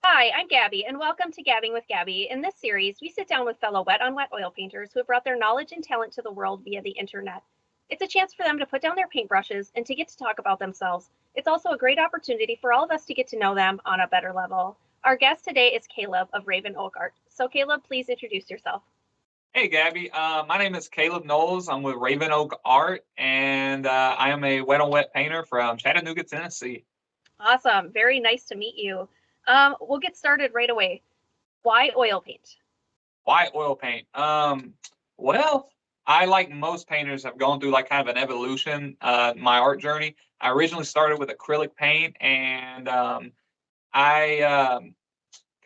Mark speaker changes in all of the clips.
Speaker 1: Hi, I'm Gabby, and welcome to Gabbing with Gabby. In this series, we sit down with fellow wet on wet oil painters who have brought their knowledge and talent to the world via the internet. It's a chance for them to put down their paintbrushes and to get to talk about themselves. It's also a great opportunity for all of us to get to know them on a better level. Our guest today is Kaleb of RavenOakArt. So, Kaleb, please introduce yourself.
Speaker 2: Hey, Gabby. My name is Kaleb Knowles. I'm with RavenOakArt, and I am a wet on wet painter from Chattanooga, Tennessee.
Speaker 1: Awesome. Very nice to meet you. We'll get started right away. Why oil paint?
Speaker 2: Why oil paint? Well, I, like most painters, have gone through like kind of an evolution. My art journey. I originally started with acrylic paint, and I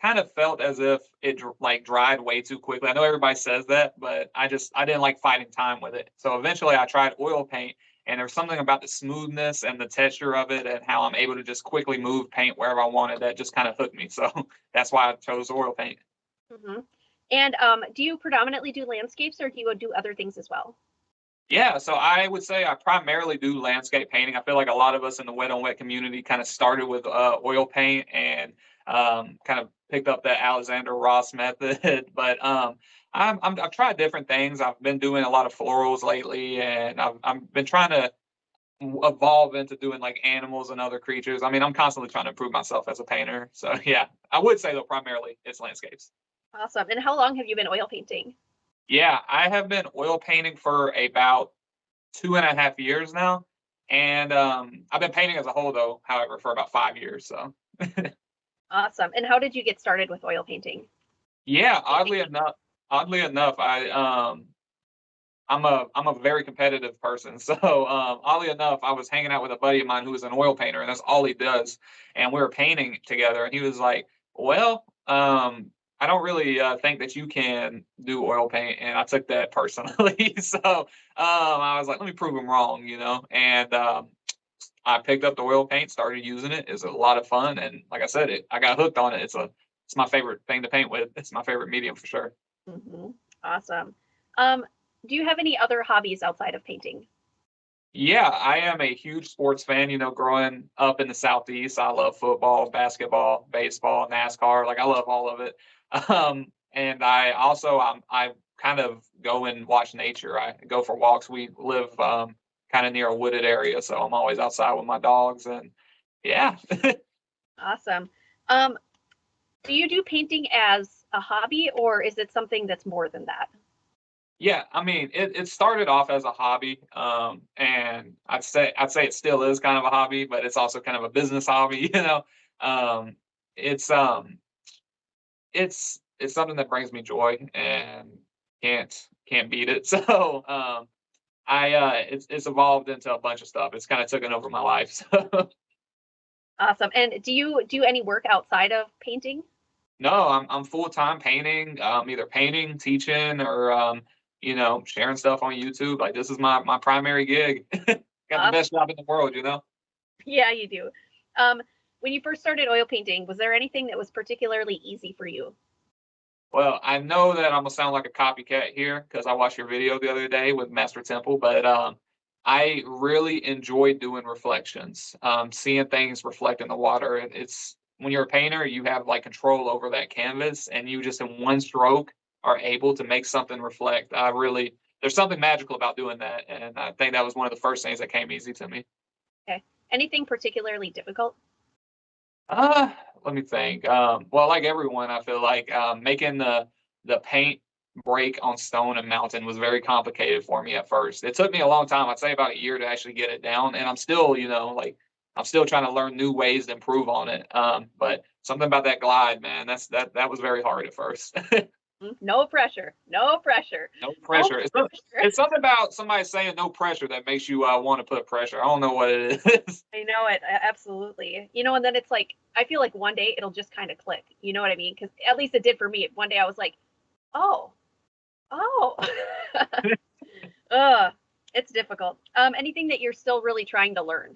Speaker 2: kind of felt as if it like dried way too quickly. I know everybody says that, but I didn't like fighting time with it. So eventually I tried oil paint, and there's something about the smoothness and the texture of it and how I'm able to just quickly move paint wherever I wanted that just kind of hooked me. So that's why I chose oil paint.
Speaker 1: Mm-hmm. And do you predominantly do landscapes or do you do other things as well?
Speaker 2: Yeah, so I would say I primarily do landscape painting. I feel like a lot of us in the wet on wet community kind of started with oil paint and kind of picked up that Alexander Ross method. But I've tried different things. I've been doing a lot of florals lately, and I've been trying to evolve into doing like animals and other creatures. I mean, I'm constantly trying to improve myself as a painter. So yeah, I would say though primarily it's landscapes.
Speaker 1: Awesome. And how long have you been oil painting?
Speaker 2: Yeah, I have been oil painting for about 2.5 years now. And I've been painting as a whole, though, however, for about 5 years. So,
Speaker 1: Awesome. And how did you get started with oil painting?
Speaker 2: yeah, oddly enough, I'm a very competitive person. So, oddly enough, I was hanging out with a buddy of mine who was an oil painter, and that's all he does. And we were painting together, and he was like, "Well, I don't really think that you can do oil paint," and I took that personally. So, I was like, "Let me prove him wrong," you know. And I picked up the oil paint, started using it. It's a lot of fun, and like I said, I got hooked on it. It's my favorite thing to paint with. It's my favorite medium for sure.
Speaker 1: Mm-hmm. Awesome. Um, do you have any other hobbies outside of painting?
Speaker 2: Yeah, I am a huge sports fan. You know, growing up in the Southeast, I love football, basketball, baseball, NASCAR. Like I love all of it. And I kind of go and watch nature. I go for walks. We live kind of near a wooded area, so I'm always outside with my dogs. And yeah,
Speaker 1: Awesome. Do you do painting as a hobby or is it something that's more than that?
Speaker 2: yeah. I mean, it started off as a hobby, and I'd say it still is kind of a hobby, but it's also kind of a business hobby. You know, um, it's um it's something that brings me joy and can't beat it. So it's evolved into a bunch of stuff. It's kind of taken over my life. So
Speaker 1: Awesome. And do you do any work outside of painting?
Speaker 2: no, I'm full time painting, either painting, teaching, or sharing stuff on YouTube. Like this is my primary gig. Got the
Speaker 1: Awesome.
Speaker 2: best job in the world, you know.
Speaker 1: Yeah, you do. Um, when you first started oil painting, was there anything that was particularly easy for you?
Speaker 2: Well, I know that I'm gonna sound like a copycat here because I watched your video the other day with Master Temple, but I really enjoy doing reflections, seeing things reflect in the water. It's when you're a painter, you have like control over that canvas, and you just in one stroke are able to make something reflect. There's something magical about doing that, and I think that was one of the first things that came easy to me.
Speaker 1: Okay. Anything particularly difficult?
Speaker 2: Uh, Let me think. Well, like everyone, I feel like making the paint break on stone and mountain was very complicated for me at first. It took me a long time. I'd say about a year to actually get it down, and I'm still, like I'm still trying to learn new ways to improve on it. But something about that glide, man, that was very hard at first.
Speaker 1: No pressure. No pressure.
Speaker 2: No
Speaker 1: No
Speaker 2: pressure.
Speaker 1: pressure.
Speaker 2: It's something about somebody saying no pressure that makes you want to put pressure. I don't know what it is.
Speaker 1: I know it. Absolutely. And then it's like, I feel like one day it'll just kind of click. You know what I mean? Because at least it did for me. One day I was like, oh, oh. Ugh, it's difficult. Anything that you're still really trying to learn?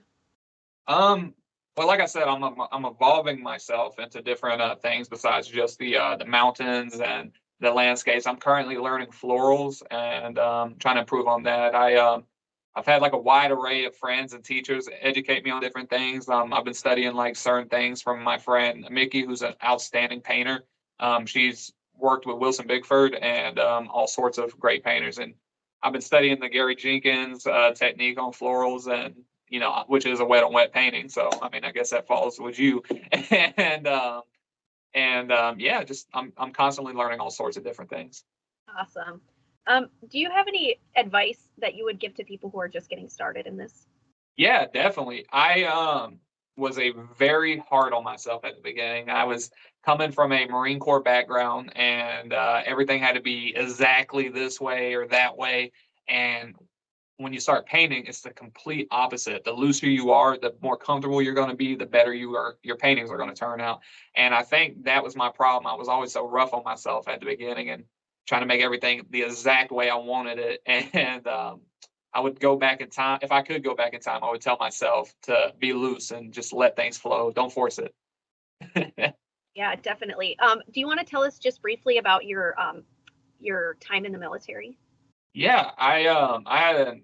Speaker 2: Um, well, like I said, I'm evolving myself into different things besides just the mountains and the landscapes. I'm currently learning florals and trying to improve on that. I've had like a wide array of friends and teachers educate me on different things. I've been studying like certain things from my friend Mickey, who's an outstanding painter. She's worked with Wilson Bigford and all sorts of great painters. And I've been studying the Gary Jenkins technique on florals, and which is a wet on wet painting. So I mean, I guess that falls with you. and yeah, just I'm constantly learning all sorts of different things.
Speaker 1: Awesome. Do you have any advice that you would give to people who are just getting started in this?
Speaker 2: Yeah, definitely. I was a very hard on myself at the beginning. I was coming from a Marine Corps background, and everything had to be exactly this way or that way. And when you start painting, it's the complete opposite. The looser you are, the more comfortable you're going to be, the better your paintings are going to turn out. And I think that was my problem. I was always so rough on myself at the beginning and trying to make everything the exact way I wanted it. And I would go back in time. If I could go back in time, I would tell myself to be loose and just let things flow. Don't force it.
Speaker 1: Yeah, definitely. Do you want to tell us just briefly about your time in the military?
Speaker 2: Yeah, I had an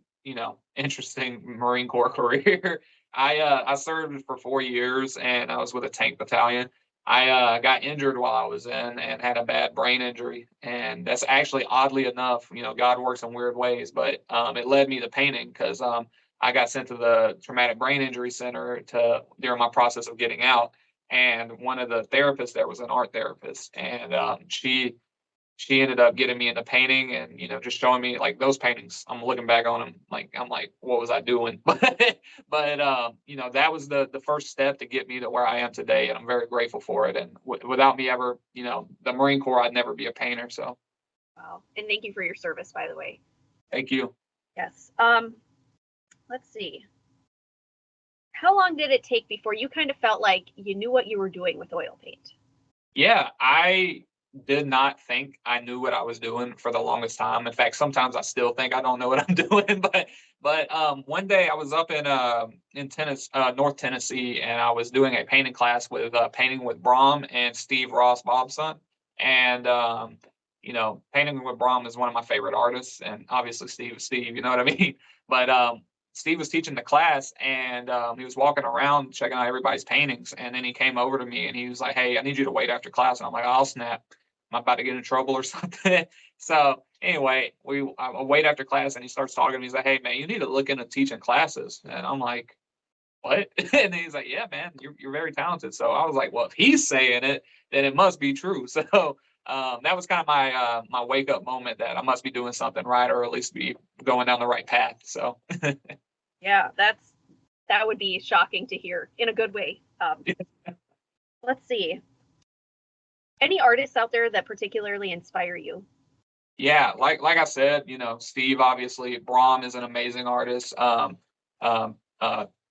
Speaker 2: interesting Marine Corps career. I served for 4 years, and I was with a tank battalion. I got injured while I was in and had a bad brain injury, and that's actually oddly enough, God works in weird ways, but it led me to painting because I got sent to the traumatic brain injury center during my process of getting out, and one of the therapists there was an art therapist, and she ended up getting me into painting and just showing me like those paintings. I'm looking back on them like I'm like, what was I doing? But that was the first step to get me to where I am today, and I'm very grateful for it. And without me ever, the Marine Corps, I'd never be a painter. So
Speaker 1: wow. And thank you for your service, by the way.
Speaker 2: thank you.
Speaker 1: Yes. Let's see. How long did it take before you kind of felt like you knew what you were doing with oil paint?
Speaker 2: Yeah, I did not think I knew what I was doing for the longest time. In fact, sometimes I still think I don't know what I'm doing. But one day I was up in North Tennessee, and I was doing a painting class with painting with Brom and Steve Ross Bobson. And painting with Brom is one of my favorite artists, and obviously Steve is Steve. You know what I mean? But Steve was teaching the class, and he was walking around checking out everybody's paintings. And then he came over to me and he was like, "Hey, I need you to wait after class." And I'm like, "I'll snap. Am I about to get in trouble or something?" So anyway, I wait after class, and he starts talking to me. He's like, "Hey, man, you need to look into teaching classes." And I'm like, "What?" And he's like, "Yeah, man, you're very talented." So I was like, "Well, if he's saying it, then it must be true." So that was kind of my wake up moment that I must be doing something right, or at least be going down the right path. So
Speaker 1: yeah, that would be shocking to hear in a good way. Let's see. Any artists out there that particularly inspire you?
Speaker 2: yeah, like I said, Steve, obviously, Brahm is an amazing artist. Um,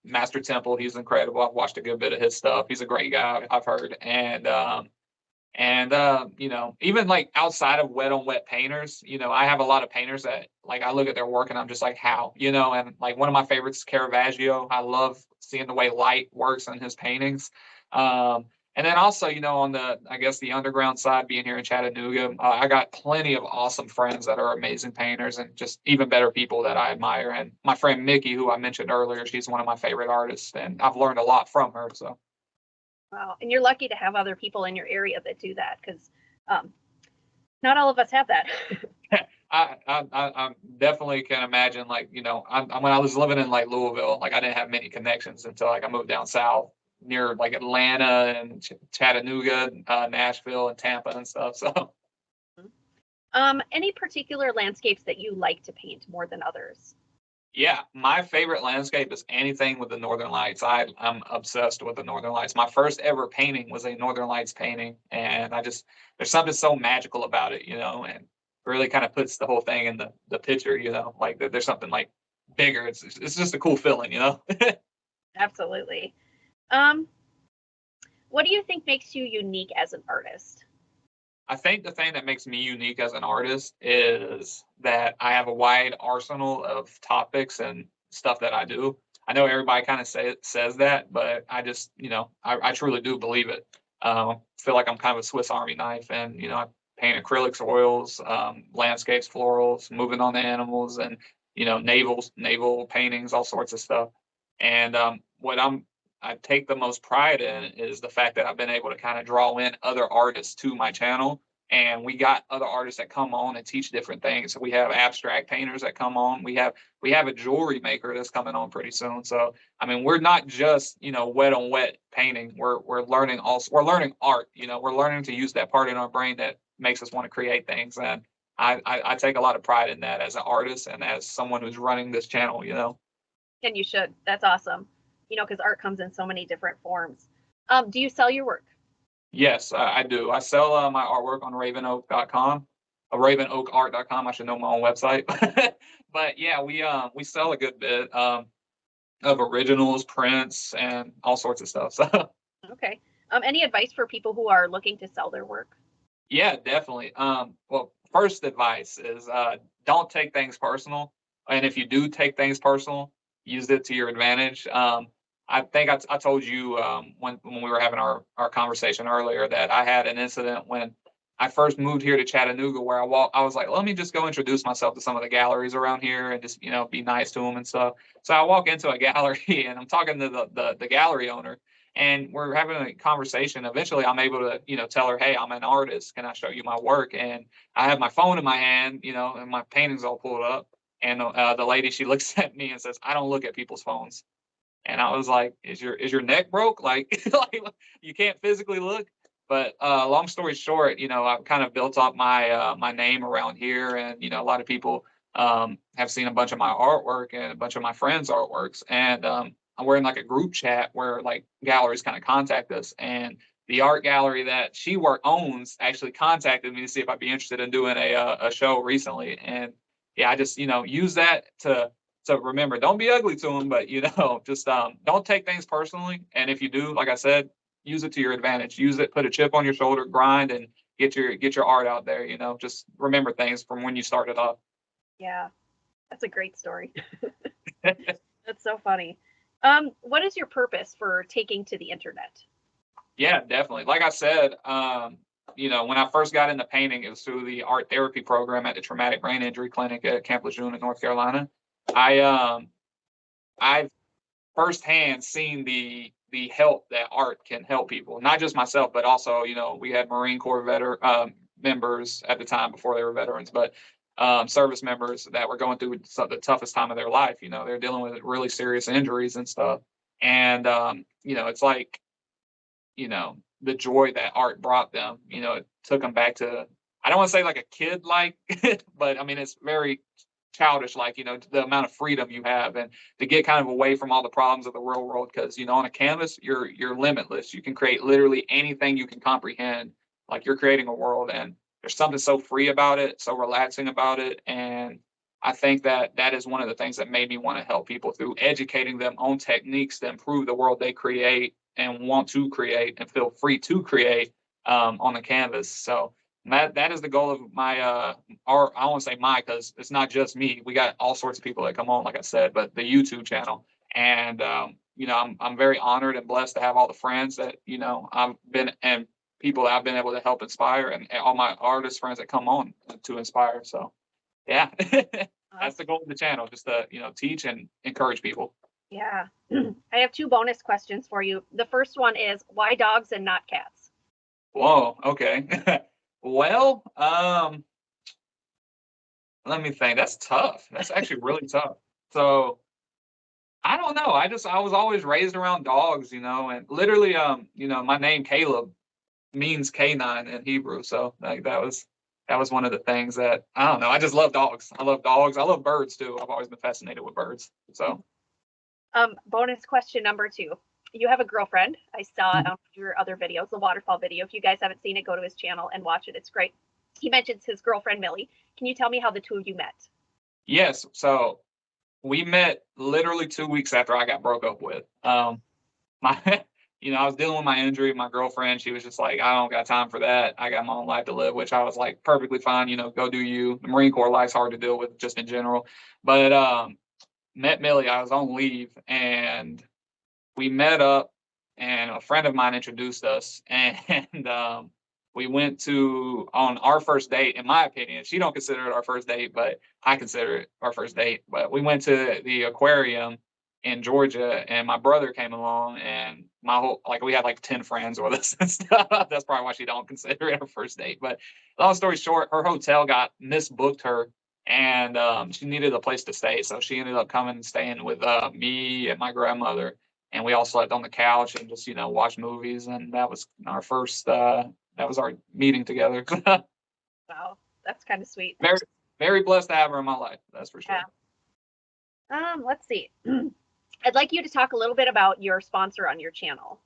Speaker 2: Master Temple, he's incredible. I've watched a good bit of his stuff. He's a great guy, I've heard. And even like outside of wet on wet painters, I have a lot of painters that like I look at their work and I'm just like, how, and like one of my favorites is Caravaggio. I love seeing the way light works in his paintings. And then also, on I guess the underground side, being here in Chattanooga, I got plenty of awesome friends that are amazing painters and just even better people that I admire. And my friend Mickey, who I mentioned earlier, she's one of my favorite artists, and I've learned a lot from her. So.
Speaker 1: Wow. And you're lucky to have other people in your area that do that, because not all of us have that.
Speaker 2: I definitely can imagine, like, when I was living in like Louisville, like I didn't have many connections until like I moved down south near like Atlanta and Chattanooga, Nashville and Tampa and stuff. So,
Speaker 1: any particular landscapes that you like to paint more than others?
Speaker 2: yeah, my favorite landscape is anything with the Northern Lights. I'm obsessed with the Northern Lights. My first ever painting was a Northern Lights painting, and there's something so magical about it, and really kind of puts the whole thing in the picture, like there's something like bigger. It's just a cool feeling,
Speaker 1: Absolutely. What do you think makes you unique as an artist?
Speaker 2: I think the thing that makes me unique as an artist is that I have a wide arsenal of topics and stuff that I do. I know everybody kind of says that, but I just, I truly do believe it. Feel like I'm kind of a Swiss Army knife, and I paint acrylics, oils, landscapes, florals, moving on the animals, and naval paintings, all sorts of stuff. And what I take the most pride in is the fact that I've been able to kind of draw in other artists to my channel. And we got other artists that come on and teach different things. So we have abstract painters that come on. We have a jewelry maker that's coming on pretty soon. So I mean, we're not just wet on wet painting. We're learning also. We're learning art. We're learning to use that part in our brain that makes us want to create things. And I take a lot of pride in that as an artist and as someone who's running this channel.
Speaker 1: And you should. That's awesome. Because art comes in so many different forms. Do you sell your work?
Speaker 2: Yes, I do. I sell my artwork on RavenOak.com, RavenOakArt.com. I should know my own website, but yeah, we sell a good bit of originals, prints, and all sorts of stuff. So
Speaker 1: okay. Any advice for people who are looking to sell their work?
Speaker 2: Yeah, definitely. Well, first advice is don't take things personal, and if you do take things personal, use it to your advantage. I think I told you when we were having our conversation earlier that I had an incident when I first moved here to Chattanooga where I was like, let me just go introduce myself to some of the galleries around here and just be nice to them and stuff. So I walk into a gallery and I'm talking to the gallery owner and we're having a conversation. Eventually I'm able to tell her, hey, I'm an artist, can I show you my work? And I have my phone in my hand, and my paintings all pulled up. And the lady, she looks at me and says, I don't look at people's phones. And I was like, is your neck broke? Like, like you can't physically look? But long story short, I've kind of built up my name around here, and a lot of people have seen a bunch of my artwork and a bunch of my friends' artworks, and we're in like a group chat where like galleries kind of contact us, and the art gallery that she owns actually contacted me to see if I'd be interested in doing a show recently, and yeah, I just use that to remember, don't be ugly to them, but just don't take things personally. And if you do, like I said, use it to your advantage. Use it, put a chip on your shoulder, grind, and get your art out there. Just remember things from when you started off.
Speaker 1: Yeah, that's a great story. That's so funny. What is your purpose for taking to the internet?
Speaker 2: Yeah, definitely. Like I said, when I first got into painting, it was through the art therapy program at the Traumatic Brain Injury Clinic at Camp Lejeune in North Carolina. I've firsthand seen the help that art can help people, not just myself, but also, we had Marine Corps members at the time before they were veterans, but service members that were going through the toughest time of their life. They're dealing with really serious injuries and stuff. And, it's like, the joy that art brought them, it took them back to, I don't want to say like a kid, like, but I mean, it's very childish, like, the amount of freedom you have and to get kind of away from all the problems of the real world. Cause on a canvas, you're limitless. You can create literally anything you can comprehend. Like you're creating a world, and there's something so free about it, so relaxing about it. And I think that is one of the things that made me want to help people through educating them on techniques to improve the world they create and want to create and feel free to create on the canvas. So that is the goal of my art. I won't say my, because it's not just me. We got all sorts of people that come on, like I said, but the YouTube channel. And I'm very honored and blessed to have all the friends that I've been and people that I've been able to help inspire, and all my artist friends that come on to inspire. So yeah, that's the goal of the channel, just to teach and encourage people.
Speaker 1: Yeah. I have two bonus questions for you. The first one is, why dogs and not cats?
Speaker 2: Whoa, okay. Well, let me think. That's tough. That's actually really tough. So I don't know. I was always raised around dogs, and literally, my name Kaleb means canine in Hebrew. So like that was one of the things that, I don't know. I just love dogs. I love dogs. I love birds too. I've always been fascinated with birds. So
Speaker 1: bonus question number 2. You have a girlfriend. I saw it on your other videos, the waterfall video. If you guys haven't seen it, go to his channel and watch it. It's great. He mentions his girlfriend, Millie. Can you tell me how the two of you met?
Speaker 2: Yes. So we met literally 2 weeks after I got broke up with. I was dealing with my injury. My girlfriend, she was just like, I don't got time for that. I got my own life to live, which I was like, perfectly fine. Go do you. The Marine Corps life's hard to deal with just in general. But met Millie. I was on leave, and we met up, and a friend of mine introduced us, and we went on our first date, in my opinion. She don't consider it our first date, but I consider it our first date. But we went to the aquarium in Georgia, and my brother came along, and we had like 10 friends with us and stuff. That's probably why she don't consider it her first date. But long story short, her hotel got misbooked her, and she needed a place to stay, so she ended up coming and staying with me and my grandmother, and we all slept on the couch and just watched movies, and that was our first. That was our meeting together.
Speaker 1: Wow, that's kind of sweet.
Speaker 2: Very, very blessed to have her in my life. That's for sure.
Speaker 1: Yeah. Let's see. I'd like you to talk a little bit about your sponsor on your channel.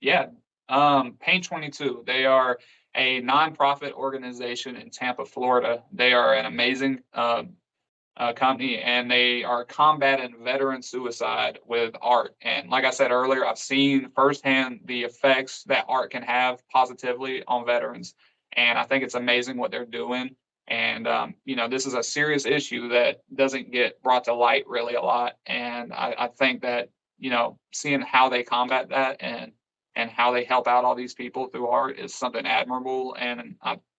Speaker 2: Yeah. Paint 22. They are a nonprofit organization in Tampa, Florida. They are an amazing company, and they are combating veteran suicide with art. And like I said earlier, I've seen firsthand the effects that art can have positively on veterans. And I think it's amazing what they're doing. And, this is a serious issue that doesn't get brought to light really a lot. And I think that, seeing how they combat that and how they help out all these people through art is something admirable. And,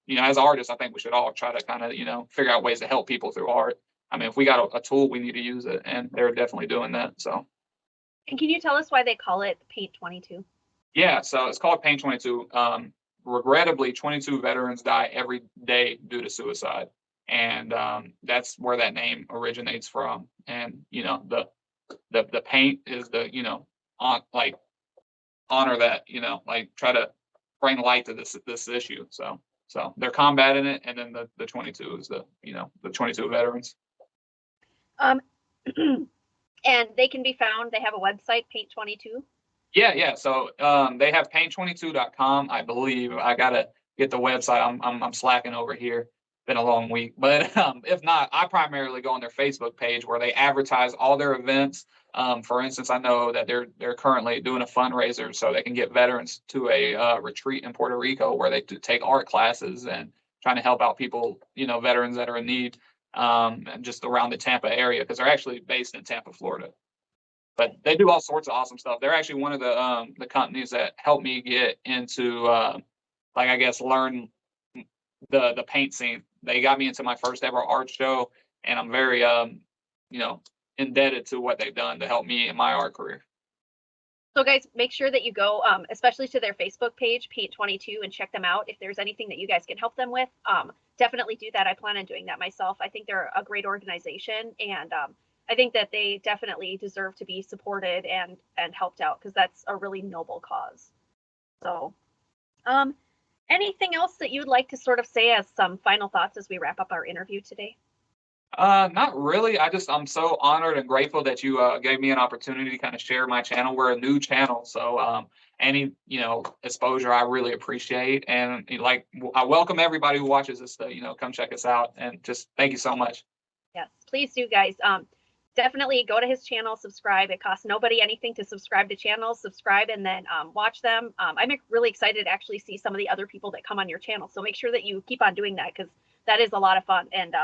Speaker 2: as artists, I think we should all try to kind of, figure out ways to help people through art. I mean, if we got a tool, we need to use it, and they're definitely doing that. So.
Speaker 1: And can you tell us why they call it Paint 22?
Speaker 2: Yeah, so it's called Paint 22. Regrettably, 22 veterans die every day due to suicide, and that's where that name originates from. And the paint is the honor that try to bring light to this issue. So they're combating it, and then the 22 is the 22 veterans.
Speaker 1: And they can be found. They have a website, Paint 22.
Speaker 2: Yeah. So they have paint22.com, I believe. I gotta get the website. I'm slacking over here. Been a long week, but if not, I primarily go on their Facebook page where they advertise all their events. For instance, I know that they're currently doing a fundraiser so they can get veterans to a retreat in Puerto Rico where they take art classes and trying to help out people, veterans that are in need, and just around the Tampa area, because they're actually based in Tampa, Florida. But they do all sorts of awesome stuff. They're actually one of the companies that helped me get into learn the paint scene. They got me into my first ever art show, and I'm very indebted to what they've done to help me in my art career.
Speaker 1: So guys, make sure that you go, especially to their Facebook page, Paint 22, and check them out. If there's anything that you guys can help them with, definitely do that. I plan on doing that myself. I think they're a great organization, and I think that they definitely deserve to be supported and helped out, because that's a really noble cause. So, anything else that you'd like to sort of say as some final thoughts as we wrap up our interview today?
Speaker 2: Not really. I'm so honored and grateful that you gave me an opportunity to kind of share my channel. We're a new channel, so any exposure I really appreciate, and I welcome everybody who watches this to come check us out, and just thank you so much.
Speaker 1: Yes, please do, guys. Definitely go to his channel, subscribe. It costs nobody anything to subscribe to channels. Subscribe and then watch them. I'm really excited to actually see some of the other people that come on your channel. So make sure that you keep on doing that, because that is a lot of fun. And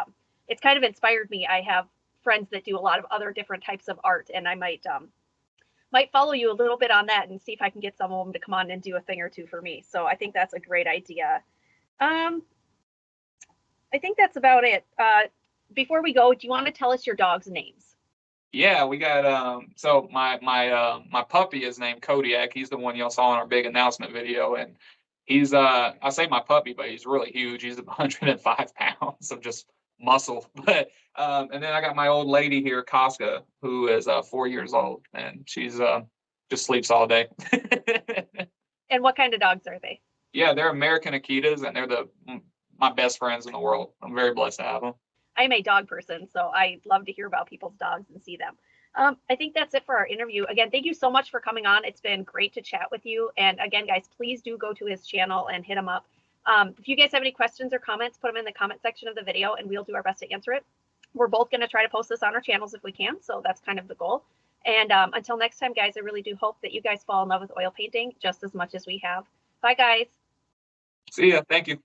Speaker 1: it's kind of inspired me. I have friends that do a lot of other different types of art, and I might follow you a little bit on that and see if I can get some of them to come on and do a thing or two for me. So I think that's a great idea. I think that's about it. Before we go, do you want to tell us your dog's names?
Speaker 2: Yeah, we got so my puppy is named Kodiak. He's the one y'all saw in our big announcement video, and he's I say my puppy, but he's really huge. He's 105 pounds of just muscle. But and then I got my old lady here, Casca, who is 4 years old, and she's just sleeps all day.
Speaker 1: And what kind of dogs are they?
Speaker 2: Yeah, they're American Akitas, and they're my best friends in the world. I'm very blessed to have them.
Speaker 1: I'm a dog person, so I love to hear about people's dogs and see them. I think that's it for our interview. Again, thank you so much for coming on. It's been great to chat with you. And again, guys, please do go to his channel and hit him up. If you guys have any questions or comments, put them in the comment section of the video, and we'll do our best to answer it. We're both going to try to post this on our channels if we can, so that's kind of the goal. And until next time, guys, I really do hope that you guys fall in love with oil painting just as much as we have. Bye, guys.
Speaker 2: See ya. Thank you.